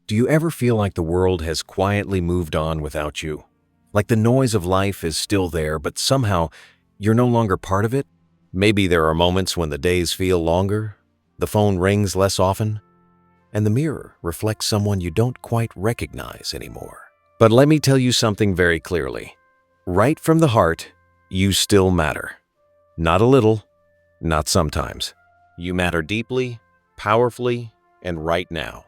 Do you ever feel like the world has quietly moved on without you? Like the noise of life is still there, but somehow you're no longer part of it? Maybe there are moments when the days feel longer, the phone rings less often, and the mirror reflects someone you don't quite recognize anymore. But let me tell you something very clearly. Right from the heart, you still matter. Not a little, not sometimes. You matter deeply, powerfully, and right now.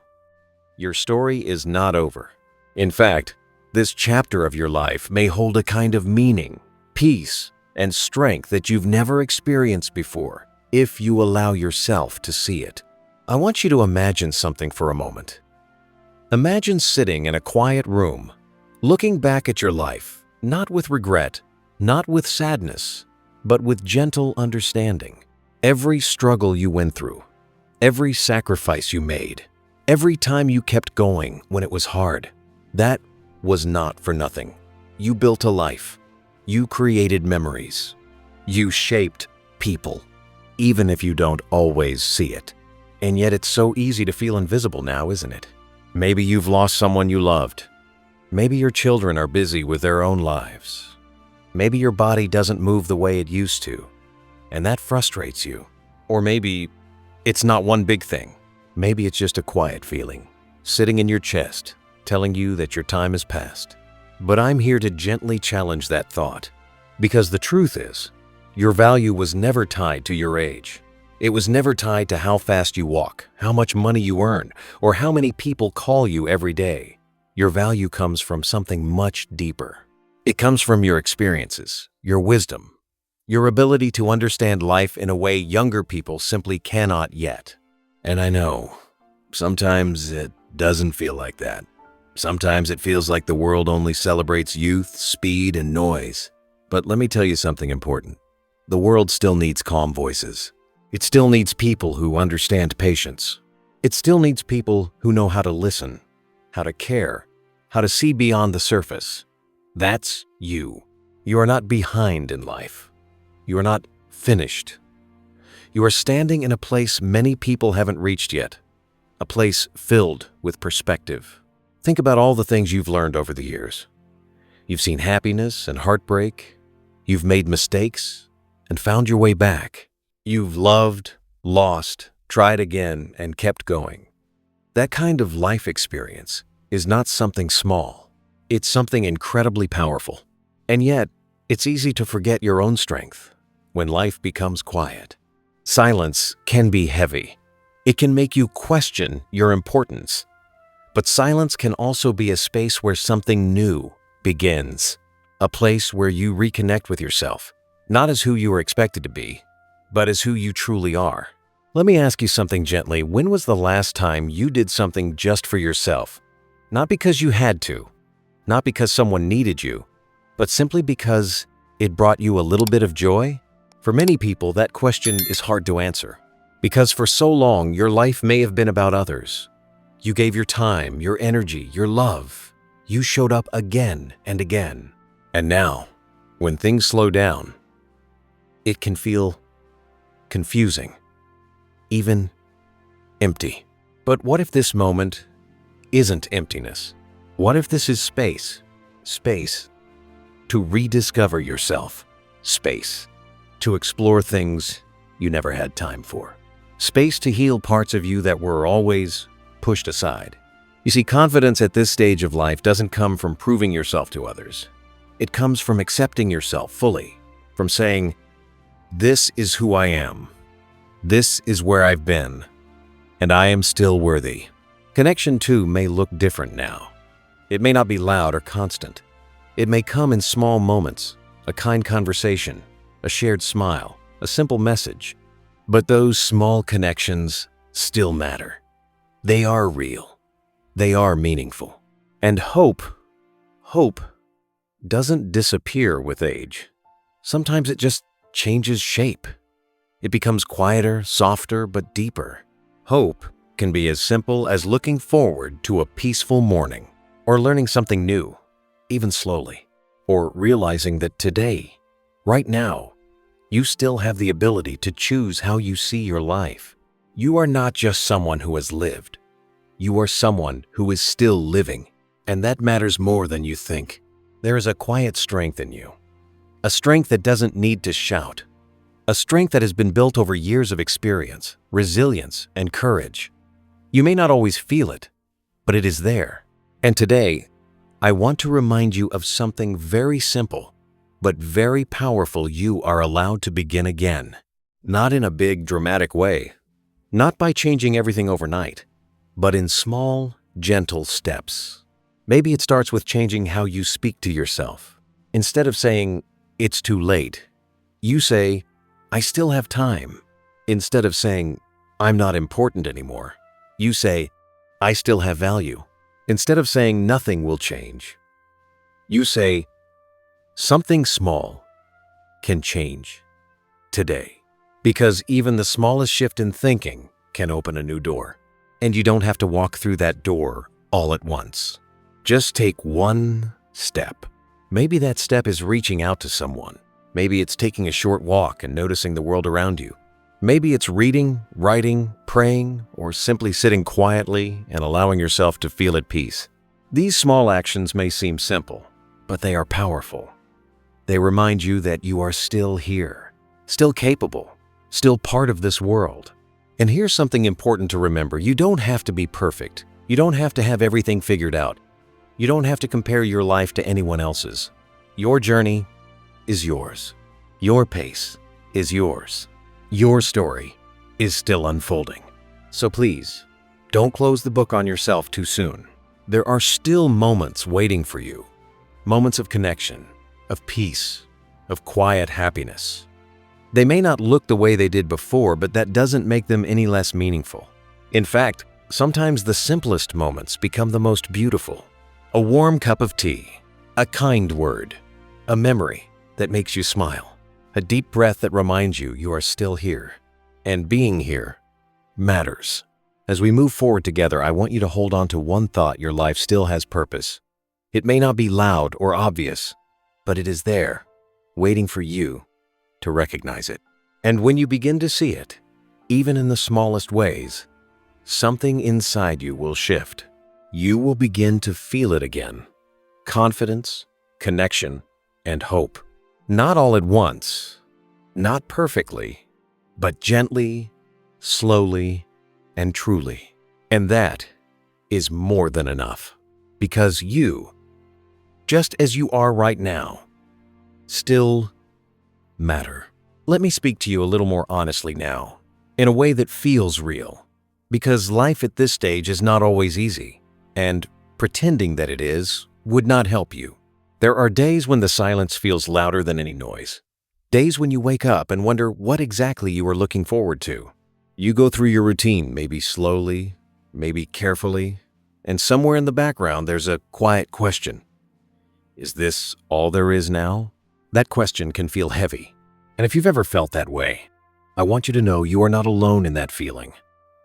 Your story is not over. In fact, this chapter of your life may hold a kind of meaning, peace, and strength that you've never experienced before, if you allow yourself to see it. I want you to imagine something for a moment. Imagine sitting in a quiet room, looking back at your life, not with regret, not with sadness, but with gentle understanding. Every struggle you went through, every sacrifice you made, every time you kept going when it was hard, that was not for nothing. You built a life. You created memories. You shaped people, even if you don't always see it. And yet it's so easy to feel invisible now, isn't it? Maybe you've lost someone you loved. Maybe your children are busy with their own lives. Maybe your body doesn't move the way it used to, and that frustrates you. Or maybe it's not one big thing. Maybe it's just a quiet feeling, sitting in your chest, telling you that your time has passed. But I'm here to gently challenge that thought, because the truth is, your value was never tied to your age. It was never tied to how fast you walk, how much money you earn, or how many people call you every day. Your value comes from something much deeper. It comes from your experiences, your wisdom, your ability to understand life in a way younger people simply cannot yet. And I know, sometimes it doesn't feel like that. Sometimes it feels like the world only celebrates youth, speed, and noise. But let me tell you something important. The world still needs calm voices. It still needs people who understand patience. It still needs people who know how to listen, how to care, how to see beyond the surface. That's you. You are not behind in life. You are not finished. You are standing in a place many people haven't reached yet, a place filled with perspective. Think about all the things you've learned over the years. You've seen happiness and heartbreak. You've made mistakes and found your way back. You've loved, lost, tried again, and kept going. That kind of life experience is not something small. It's something incredibly powerful. And yet, it's easy to forget your own strength when life becomes quiet. Silence can be heavy. It can make you question your importance. But silence can also be a space where something new begins. A place where you reconnect with yourself, not as who you were expected to be, but as who you truly are. Let me ask you something gently. When was the last time you did something just for yourself? Not because you had to, not because someone needed you, but simply because it brought you a little bit of joy? For many people, that question is hard to answer, because for so long, your life may have been about others. You gave your time, your energy, your love. You showed up again and again. And now, when things slow down, it can feel confusing, even empty. But what if this moment isn't emptiness? What if this is space? Space to rediscover yourself. Space to explore things you never had time for. Space to heal parts of you that were always pushed aside. You see, confidence at this stage of life doesn't come from proving yourself to others. It comes from accepting yourself fully, from saying, "This is who I am. This is where I've been, and I am still worthy." Connection, too, may look different now. It may not be loud or constant. It may come in small moments, a kind conversation, a shared smile, a simple message. But those small connections still matter. They are real. They are meaningful. And hope doesn't disappear with age. Sometimes it just changes shape. It becomes quieter, softer, but deeper. Hope can be as simple as looking forward to a peaceful morning, or learning something new, even slowly, or realizing that today, right now, you still have the ability to choose how you see your life. You are not just someone who has lived. You are someone who is still living, and that matters more than you think. There is a quiet strength in you, a strength that doesn't need to shout, a strength that has been built over years of experience, resilience, and courage. You may not always feel it, but it is there. And today, I want to remind you of something very simple, but very powerful. You are allowed to begin again. Not in a big, dramatic way, not by changing everything overnight, but in small, gentle steps. Maybe it starts with changing how you speak to yourself. Instead of saying, "It's too late," you say, "I still have time." Instead of saying, "I'm not important anymore," you say, "I still have value." Instead of saying, "Nothing will change," you say, "Something small can change today." Because even the smallest shift in thinking can open a new door. And you don't have to walk through that door all at once. Just take one step. Maybe that step is reaching out to someone. Maybe it's taking a short walk and noticing the world around you. Maybe it's reading, writing, praying, or simply sitting quietly and allowing yourself to feel at peace. These small actions may seem simple, but they are powerful. They remind you that you are still here, still capable, still part of this world. And here's something important to remember. You don't have to be perfect. You don't have to have everything figured out. You don't have to compare your life to anyone else's. Your journey is yours. Your pace is yours. Your story is still unfolding. So please, don't close the book on yourself too soon. There are still moments waiting for you. Moments of connection, of peace, of quiet happiness. They may not look the way they did before, but that doesn't make them any less meaningful. In fact, sometimes the simplest moments become the most beautiful. A warm cup of tea, a kind word, a memory that makes you smile, a deep breath that reminds you you are still here. And being here matters. As we move forward together, I want you to hold on to one thought: your life still has purpose. It may not be loud or obvious, but it is there, waiting for you to recognize it. And when you begin to see it, even in the smallest ways, something inside you will shift. You will begin to feel it again. Confidence, connection, and hope. Not all at once, not perfectly, but gently, slowly, and truly. And that is more than enough. Because you, just as you are right now, still matter. Let me speak to you a little more honestly now, in a way that feels real. Because life at this stage is not always easy, and pretending that it is would not help you. There are days when the silence feels louder than any noise. Days when you wake up and wonder what exactly you are looking forward to. You go through your routine, maybe slowly, maybe carefully, and somewhere in the background there's a quiet question. Is this all there is now? That question can feel heavy. And if you've ever felt that way, I want you to know you are not alone in that feeling.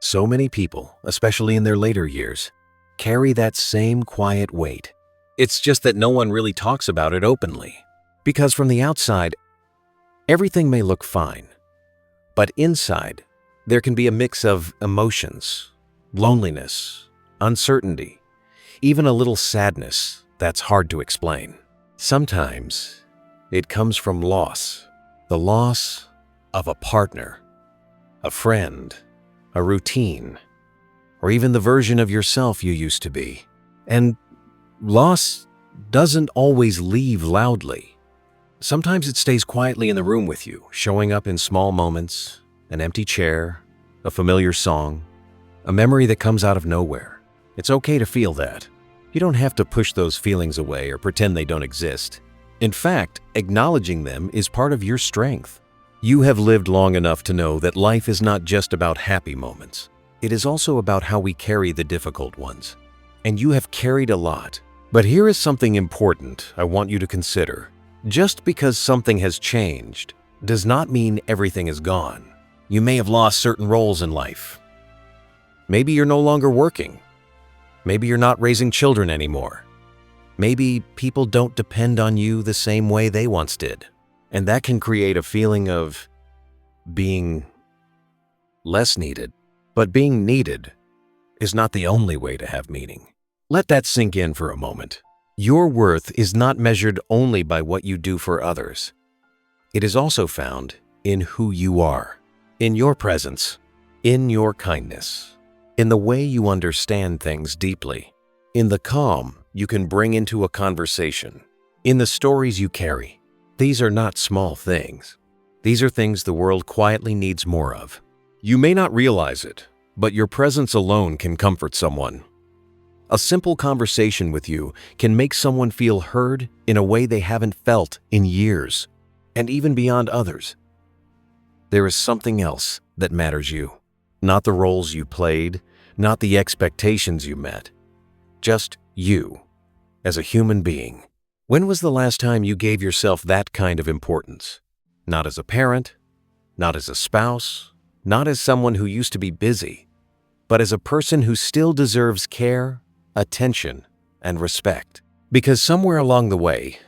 So many people, especially in their later years, carry that same quiet weight. It's just that no one really talks about it openly. Because from the outside, everything may look fine. But inside, there can be a mix of emotions, loneliness, uncertainty, even a little sadness that's hard to explain. Sometimes, it comes from loss. The loss of a partner, a friend, a routine, or even the version of yourself you used to be. And loss doesn't always leave loudly. Sometimes it stays quietly in the room with you, showing up in small moments, an empty chair, a familiar song, a memory that comes out of nowhere. It's okay to feel that. You don't have to push those feelings away or pretend they don't exist. In fact, acknowledging them is part of your strength. You have lived long enough to know that life is not just about happy moments. It is also about how we carry the difficult ones. And you have carried a lot. But here is something important I want you to consider. Just because something has changed does not mean everything is gone. You may have lost certain roles in life. Maybe you're no longer working. Maybe you're not raising children anymore. Maybe people don't depend on you the same way they once did. And that can create a feeling of being less needed. But being needed is not the only way to have meaning. Let that sink in for a moment. Your worth is not measured only by what you do for others. It is also found in who you are, in your presence, in your kindness, in the way you understand things deeply, in the calm you can bring into a conversation, in the stories you carry. These are not small things. These are things the world quietly needs more of. You may not realize it, but your presence alone can comfort someone. A simple conversation with you can make someone feel heard in a way they haven't felt in years, and even beyond others. There is something else that matters you. Not the roles you played, not the expectations you met. Just you, as a human being. When was the last time you gave yourself that kind of importance? Not as a parent, not as a spouse, not as someone who used to be busy, but as a person who still deserves care, attention, and respect. Because somewhere along the way,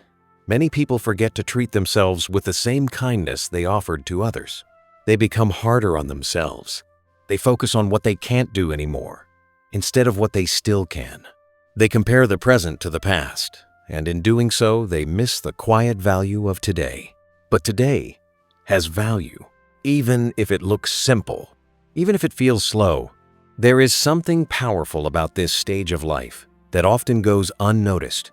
many people forget to treat themselves with the same kindness they offered to others. They become harder on themselves. They focus on what they can't do anymore, instead of what they still can. They compare the present to the past, and in doing so, they miss the quiet value of today. But today has value, even if it looks simple, even if it feels slow. There is something powerful about this stage of life that often goes unnoticed.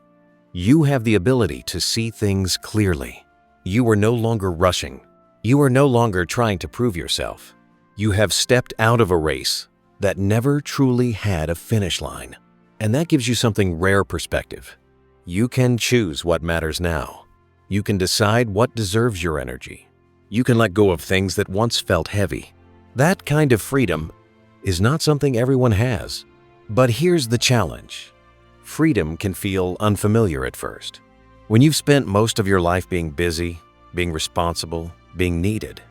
You have the ability to see things clearly. You are no longer rushing. You are no longer trying to prove yourself. You have stepped out of a race that never truly had a finish line. And that gives you something rare perspective. You can choose what matters now. You can decide what deserves your energy. You can let go of things that once felt heavy. That kind of freedom is not something everyone has. But here's the challenge. Freedom can feel unfamiliar at first. When you've spent most of your life being busy, being responsible, being needed,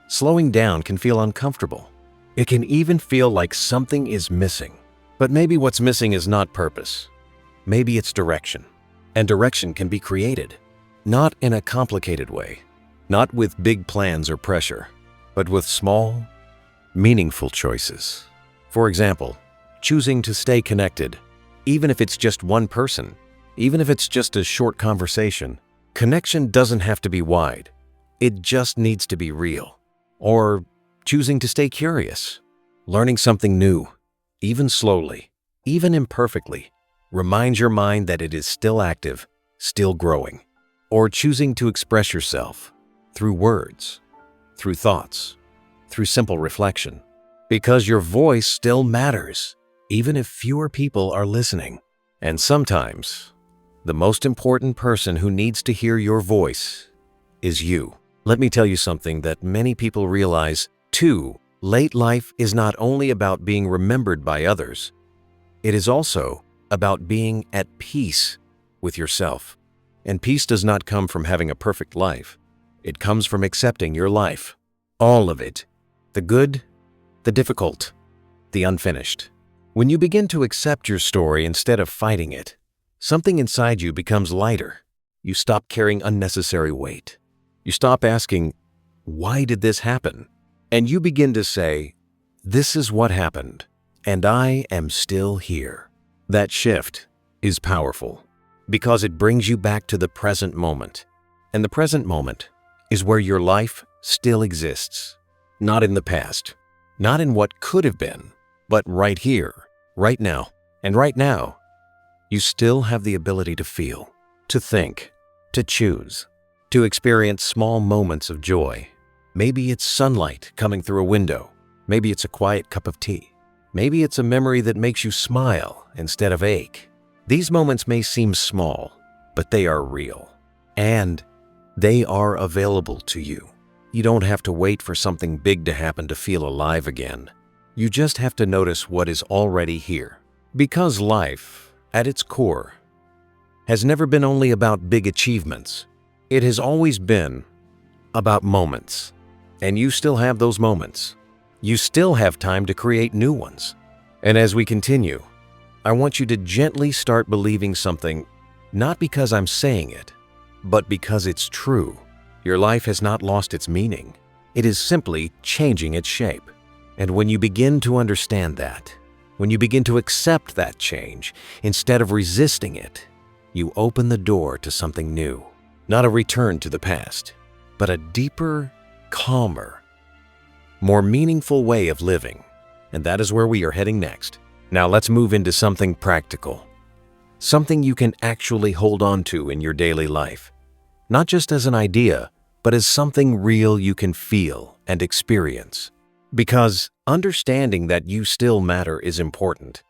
slowing down can feel uncomfortable. It can even feel like something is missing. But maybe what's missing is not purpose. Maybe it's direction. And direction can be created, not in a complicated way, not with big plans or pressure, but with small, meaningful choices. For example, choosing to stay connected, even if it's just one person, even if it's just a short conversation. Connection doesn't have to be wide. It just needs to be real. Or choosing to stay curious, learning something new, even slowly, even imperfectly. Remind your mind that it is still active, still growing. Or choosing to express yourself through words, through thoughts, through simple reflection. Because your voice still matters, even if fewer people are listening. And sometimes, the most important person who needs to hear your voice is you. Let me tell you something that many people realize too. Late life is not only about being remembered by others, it is also about being at peace with yourself. And peace does not come from having a perfect life. It comes from accepting your life. All of it. The good, the difficult, the unfinished. When you begin to accept your story instead of fighting it, something inside you becomes lighter. You stop carrying unnecessary weight. You stop asking, why did this happen? And you begin to say, this is what happened, and I am still here. That shift is powerful because it brings you back to the present moment. And the present moment is where your life still exists. Not in the past, not in what could have been, but right here, right now. And right now, you still have the ability to feel, to think, to choose, to experience small moments of joy. Maybe it's sunlight coming through a window. Maybe it's a quiet cup of tea. Maybe it's a memory that makes you smile instead of ache. These moments may seem small, but they are real. And they are available to you. You don't have to wait for something big to happen to feel alive again. You just have to notice what is already here. Because life, at its core, has never been only about big achievements. It has always been about moments. And you still have those moments. You still have time to create new ones. And as we continue, I want you to gently start believing something, not because I'm saying it, but because it's true. Your life has not lost its meaning. It is simply changing its shape. And when you begin to understand that, When you begin to accept that change, instead of resisting it, you open the door to something new. Not a return to the past, but a deeper, calmer, more meaningful way of living. And that is where we are heading next. Now let's move into something practical. Something you can actually hold on to in your daily life. Not just as an idea, but as something real you can feel and experience. Because understanding that you still matter is important.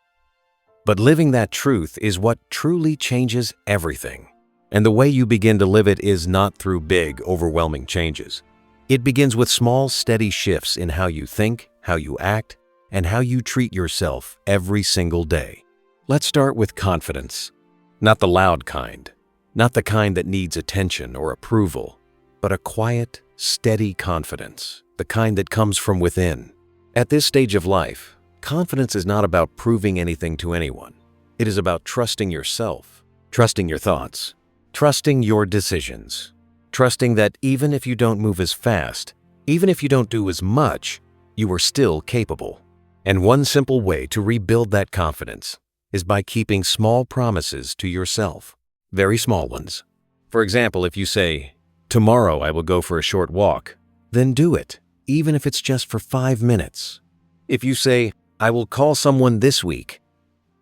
But living that truth is what truly changes everything. And the way you begin to live it is not through big, overwhelming changes. It begins with small, steady shifts in how you think, how you act, and how you treat yourself every single day. Let's start with confidence. Not the loud kind, not the kind that needs attention or approval, but a quiet, steady confidence, the kind that comes from within. At this stage of life, confidence is not about proving anything to anyone. It is about trusting yourself, trusting your thoughts, trusting your decisions, trusting that even if you don't move as fast, even if you don't do as much, you are still capable. And one simple way to rebuild that confidence is by keeping small promises to yourself, very small ones. For example, if you say, "Tomorrow I will go for a short walk," then do it, even if it's just for 5 minutes. If you say, "I will call someone this week,"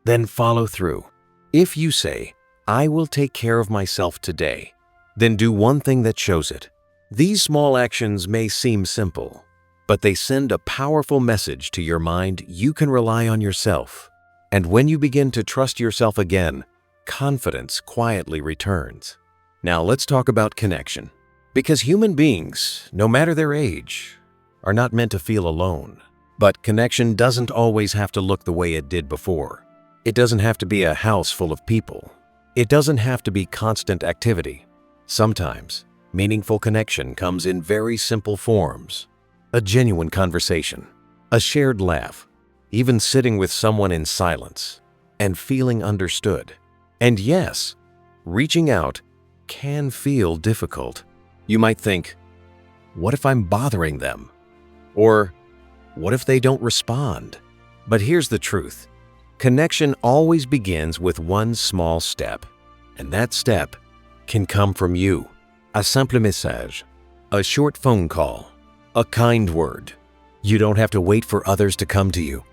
then follow through. If you say, "I will take care of myself today," then do one thing that shows it. These small actions may seem simple, but they send a powerful message to your mind you can rely on yourself. And when you begin to trust yourself again, confidence quietly returns. Now let's talk about connection. Because human beings, no matter their age, are not meant to feel alone. But connection doesn't always have to look the way it did before. It doesn't have to be a house full of people. It doesn't have to be constant activity. Sometimes, meaningful connection comes in very simple forms. A genuine conversation, a shared laugh, even sitting with someone in silence and feeling understood. And yes, reaching out can feel difficult. You might think, what if I'm bothering them? Or what if they don't respond? But here's the truth. Connection always begins with one small step, and that step can come from you. A simple message, a short phone call, a kind word. You don't have to wait for others to come to you.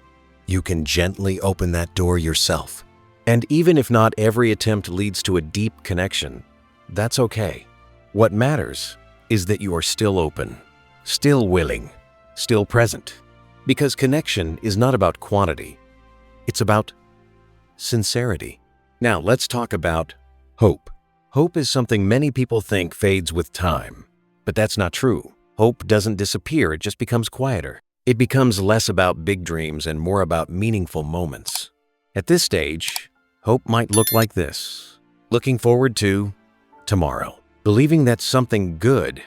You can gently open that door yourself. And even if not every attempt leads to a deep connection, that's okay. What matters is that you are still open, still willing, still present. Because connection is not about quantity. It's about sincerity. Now let's talk about hope. Hope is something many people think fades with time. But that's not true. Hope doesn't disappear, it just becomes quieter. It becomes less about big dreams and more about meaningful moments. At this stage, hope might look like this. Looking forward to tomorrow. Believing that something good,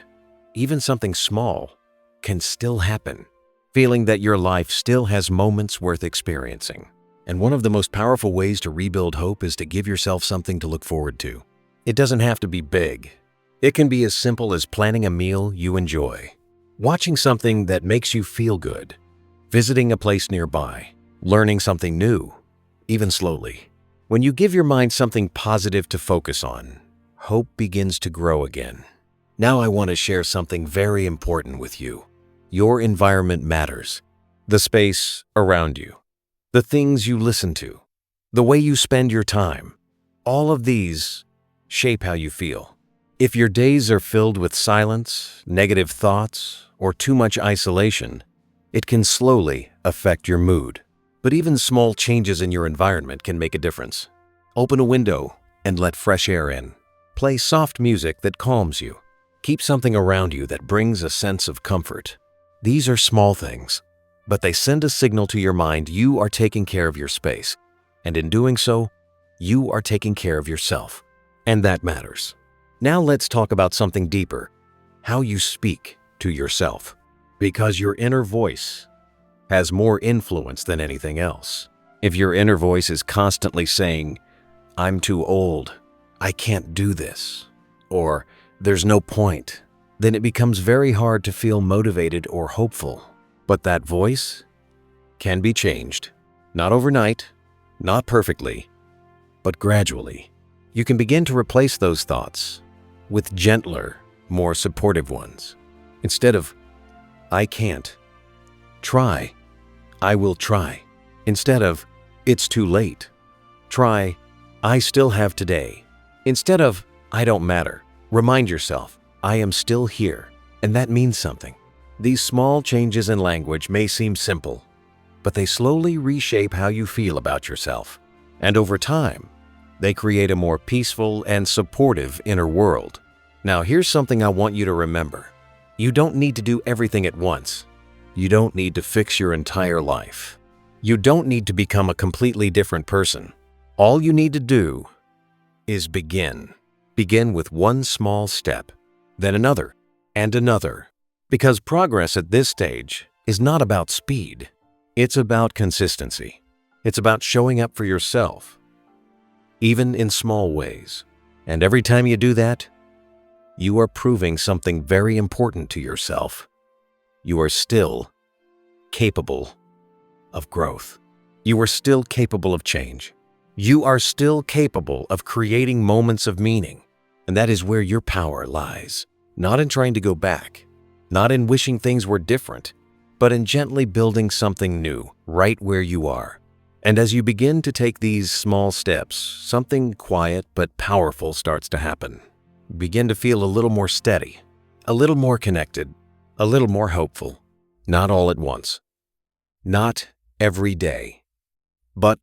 even something small, can still happen. Feeling that your life still has moments worth experiencing. And one of the most powerful ways to rebuild hope is to give yourself something to look forward to. It doesn't have to be big. It can be as simple as planning a meal you enjoy, watching something that makes you feel good, visiting a place nearby, learning something new, even slowly. When you give your mind something positive to focus on, hope begins to grow again. Now I want to share something very important with you. Your environment matters. The space around you, the things you listen to, the way you spend your time, all of these shape how you feel. If your days are filled with silence, negative thoughts, or too much isolation, it can slowly affect your mood. But even small changes in your environment can make a difference. Open a window and let fresh air in. Play soft music that calms you. Keep something around you that brings a sense of comfort. These are small things, but they send a signal to your mind you are taking care of your space. And in doing so, you are taking care of yourself. And that matters. Now let's talk about something deeper, how you speak to yourself. Because your inner voice has more influence than anything else. If your inner voice is constantly saying, "I'm too old, I can't do this," or "there's no point," then it becomes very hard to feel motivated or hopeful. But that voice can be changed. Not overnight, not perfectly, but gradually. You can begin to replace those thoughts with gentler, more supportive ones. Instead of, I can't, try, I will try. Instead of, it's too late, try, I still have today. Instead of, I don't matter, remind yourself, I am still here, and that means something. These small changes in language may seem simple, but they slowly reshape how you feel about yourself. And over time, they create a more peaceful and supportive inner world. Now, here's something I want you to remember. You don't need to do everything at once. You don't need to fix your entire life. You don't need to become a completely different person. All you need to do is begin. Begin with one small step, then another, and another. Because progress at this stage is not about speed. It's about consistency. It's about showing up for yourself, even in small ways. And every time you do that, you are proving something very important to yourself. You are still capable of growth. You are still capable of change. You are still capable of creating moments of meaning. And that is where your power lies. Not in trying to go back, not in wishing things were different, but in gently building something new right where you are. And as you begin to take these small steps, something quiet but powerful starts to happen. You begin to feel a little more steady, a little more connected, a little more hopeful. Not all at once, not every day, but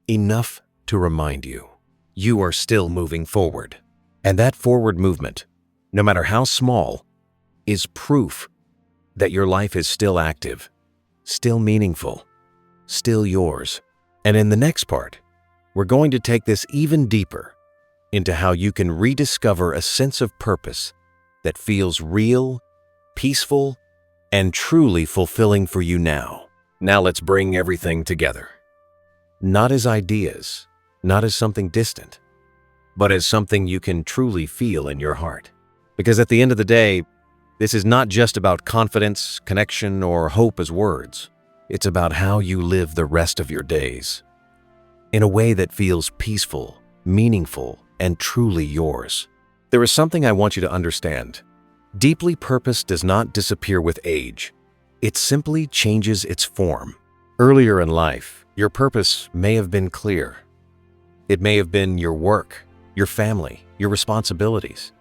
enough to remind you you are still moving forward. And that forward movement, no matter how small, is proof that your life is still active, still meaningful, still yours. And in the next part, we're going to take this even deeper into how you can rediscover a sense of purpose that feels real, peaceful, and truly fulfilling for you now. Now let's bring everything together. Not as ideas, not as something distant, but as something you can truly feel in your heart. Because at the end of the day, this is not just about confidence, connection, or hope as words. It's about how you live the rest of your days in a way that feels peaceful, meaningful, and truly yours. There is something I want you to understand. Deeply purpose does not disappear with age. It simply changes its form. Earlier in life, your purpose may have been clear. It may have been your work, your family, your responsibilities.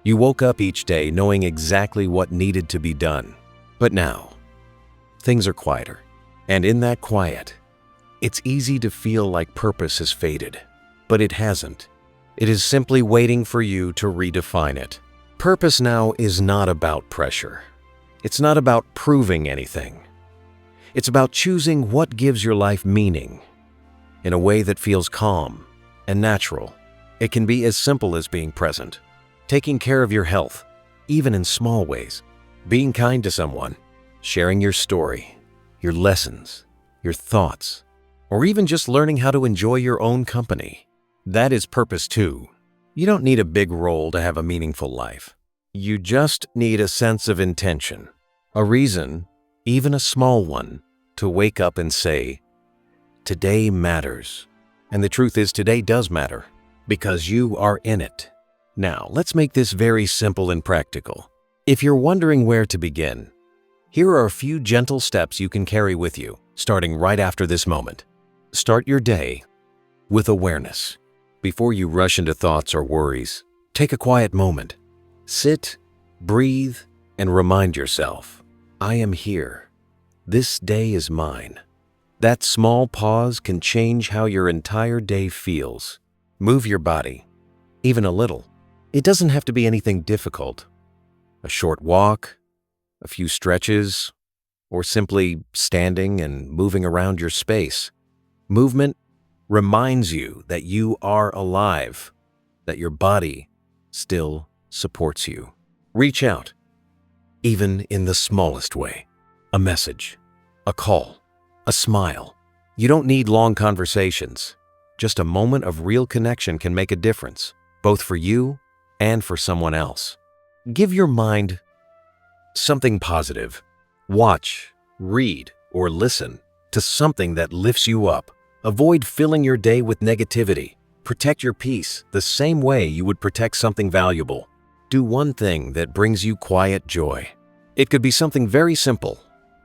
You woke up each day knowing exactly what needed to be done. But now, things are quieter. And in that quiet, it's easy to feel like purpose has faded. But it hasn't. It is simply waiting for you to redefine it. Purpose now is not about pressure. It's not about proving anything. It's about choosing what gives your life meaning in a way that feels calm and natural. It can be as simple as being present, taking care of your health, even in small ways, being kind to someone, sharing your story, your lessons, your thoughts, or even just learning how to enjoy your own company. That is purpose too. You don't need a big role to have a meaningful life. You just need a sense of intention, a reason, even a small one, to wake up and say, today matters. And the truth is, today does matter because you are in it. Now, let's make this very simple and practical. If you're wondering where to begin, here are a few gentle steps you can carry with you, starting right after this moment. Start your day with awareness. Before you rush into thoughts or worries, take a quiet moment. Sit, breathe, and remind yourself, I am here. This day is mine. That small pause can change how your entire day feels. Move your body, even a little. It doesn't have to be anything difficult. A short walk, a few stretches, or simply standing and moving around your space. Movement reminds you that you are alive, that your body still supports you. Reach out, even in the smallest way. A message, a call, a smile. You don't need long conversations. Just a moment of real connection can make a difference, both for you and for someone else. Give your mind something positive. Watch, read, or listen to something that lifts you up. Avoid filling your day with negativity. Protect your peace the same way you would protect something valuable. Do one thing that brings you quiet joy. It could be something very simple: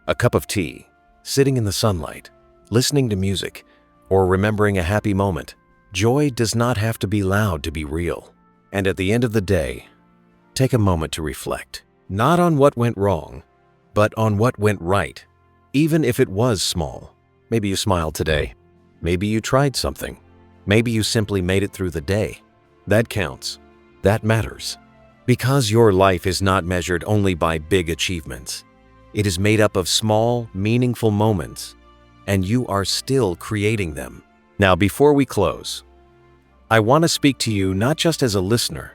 a cup of tea, sitting in the sunlight, listening to music, or remembering a happy moment. Joy does not have to be loud to be real. And at the end of the day, take a moment to reflect, not on what went wrong, but on what went right. Even if it was small. Maybe you smiled today. Maybe you tried something. Maybe you simply made it through the day. That counts. That matters. Because your life is not measured only by big achievements. It is made up of small, meaningful moments, and you are still creating them. Now, before we close, I want to speak to you not just as a listener,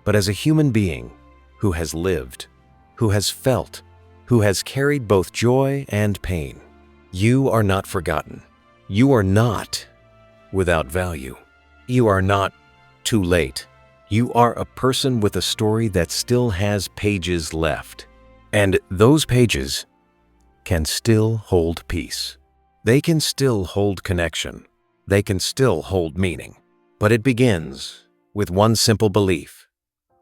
but as a human being who has lived, who has felt, who has carried both joy and pain. You are not forgotten. You are not without value. You are not too late. You are a person with a story that still has pages left. And those pages can still hold peace. They can still hold connection. They can still hold meaning. But it begins with one simple belief.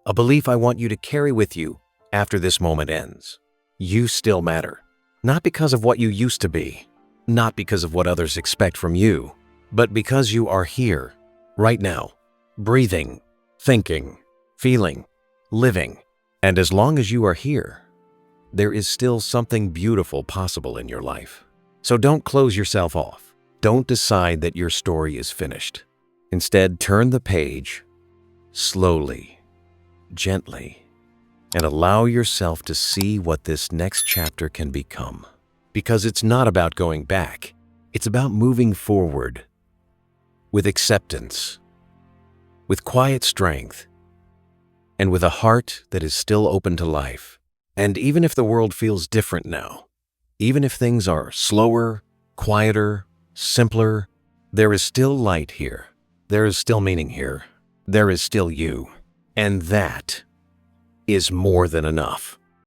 A belief I want you to carry with you after this moment ends. You still matter. Not because of what you used to be. Not because of what others expect from you. But because you are here, right now, breathing, thinking, feeling, living. And as long as you are here, there is still something beautiful possible in your life. So don't close yourself off. Don't decide that your story is finished. Instead, turn the page slowly, gently, and allow yourself to see what this next chapter can become. Because it's not about going back. It's about moving forward with acceptance, with quiet strength, and with a heart that is still open to life. And even if the world feels different now, even if things are slower, quieter, simpler, there is still light here. There is still meaning here. There is still you. And that is more than enough.